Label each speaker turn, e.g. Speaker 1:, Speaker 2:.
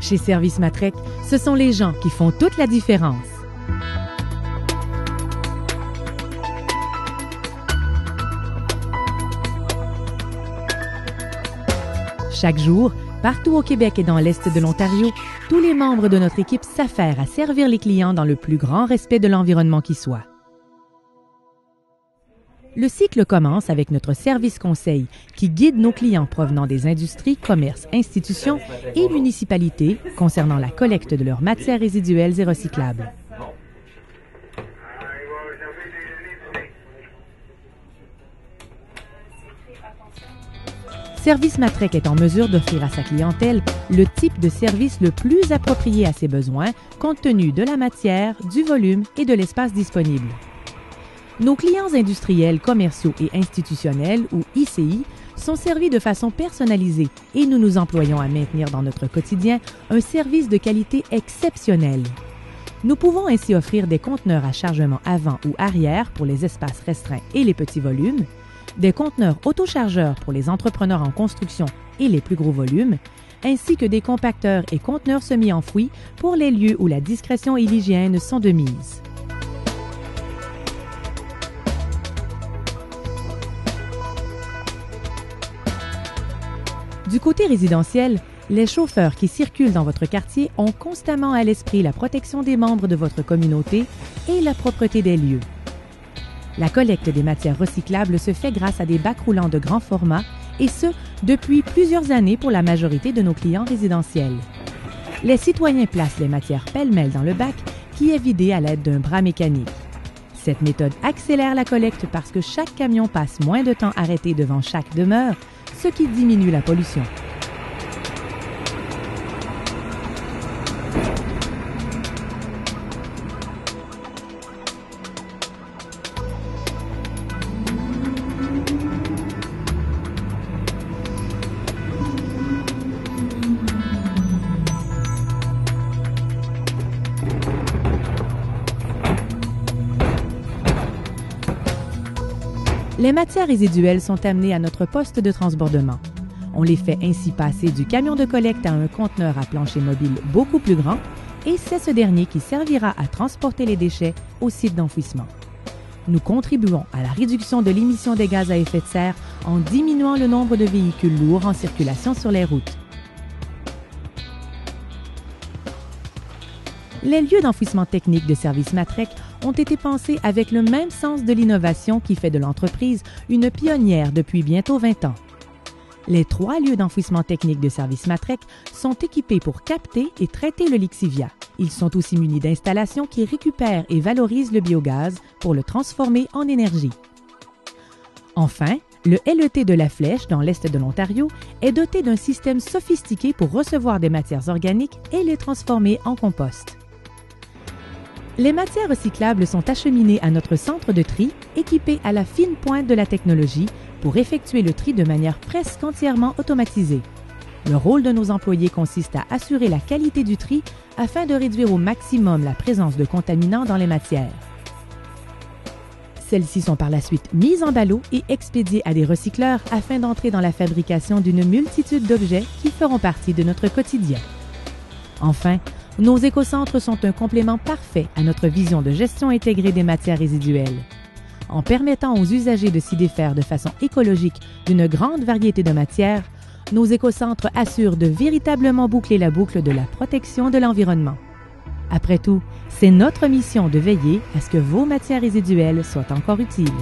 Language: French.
Speaker 1: Chez Service Matrec, ce sont les gens qui font toute la différence. Chaque jour, partout au Québec et dans l'Est de l'Ontario, tous les membres de notre équipe s'affairent à servir les clients dans le plus grand respect de l'environnement qui soit. Le cycle commence avec notre service conseil qui guide nos clients provenant des industries, commerces, institutions et municipalités concernant la collecte de leurs matières résiduelles et recyclables. Service Matrec est en mesure d'offrir à sa clientèle le type de service le plus approprié à ses besoins compte tenu de la matière, du volume et de l'espace disponible. Nos clients industriels, commerciaux et institutionnels, ou ICI, sont servis de façon personnalisée et nous nous employons à maintenir dans notre quotidien un service de qualité exceptionnelle. Nous pouvons ainsi offrir des conteneurs à chargement avant ou arrière pour les espaces restreints et les petits volumes, des conteneurs autochargeurs pour les entrepreneurs en construction et les plus gros volumes, ainsi que des compacteurs et conteneurs semi-enfouis pour les lieux où la discrétion et l'hygiène sont de mise. Du côté résidentiel, les chauffeurs qui circulent dans votre quartier ont constamment à l'esprit la protection des membres de votre communauté et la propreté des lieux. La collecte des matières recyclables se fait grâce à des bacs roulants de grand format, et ce, depuis plusieurs années pour la majorité de nos clients résidentiels. Les citoyens placent les matières pêle-mêle dans le bac qui est vidé à l'aide d'un bras mécanique. Cette méthode accélère la collecte parce que chaque camion passe moins de temps arrêté devant chaque demeure, ce qui diminue la pollution. Les matières résiduelles sont amenées à notre poste de transbordement. On les fait ainsi passer du camion de collecte à un conteneur à plancher mobile beaucoup plus grand et c'est ce dernier qui servira à transporter les déchets au site d'enfouissement. Nous contribuons à la réduction de l'émission des gaz à effet de serre en diminuant le nombre de véhicules lourds en circulation sur les routes. Les lieux d'enfouissement technique de Service Matrec ont été pensés avec le même sens de l'innovation qui fait de l'entreprise une pionnière depuis bientôt 20 ans. Les 3 lieux d'enfouissement technique de Service Matrec sont équipés pour capter et traiter le lixivia. Ils sont aussi munis d'installations qui récupèrent et valorisent le biogaz pour le transformer en énergie. Enfin, le LET de La Flèche, dans l'Est de l'Ontario, est doté d'un système sophistiqué pour recevoir des matières organiques et les transformer en compost. Les matières recyclables sont acheminées à notre centre de tri, équipé à la fine pointe de la technologie, pour effectuer le tri de manière presque entièrement automatisée. Le rôle de nos employés consiste à assurer la qualité du tri afin de réduire au maximum la présence de contaminants dans les matières. Celles-ci sont par la suite mises en ballot et expédiées à des recycleurs afin d'entrer dans la fabrication d'une multitude d'objets qui feront partie de notre quotidien. Enfin, nos écocentres sont un complément parfait à notre vision de gestion intégrée des matières résiduelles. En permettant aux usagers de s'y défaire de façon écologique d'une grande variété de matières, nos écocentres assurent de véritablement boucler la boucle de la protection de l'environnement. Après tout, c'est notre mission de veiller à ce que vos matières résiduelles soient encore utiles.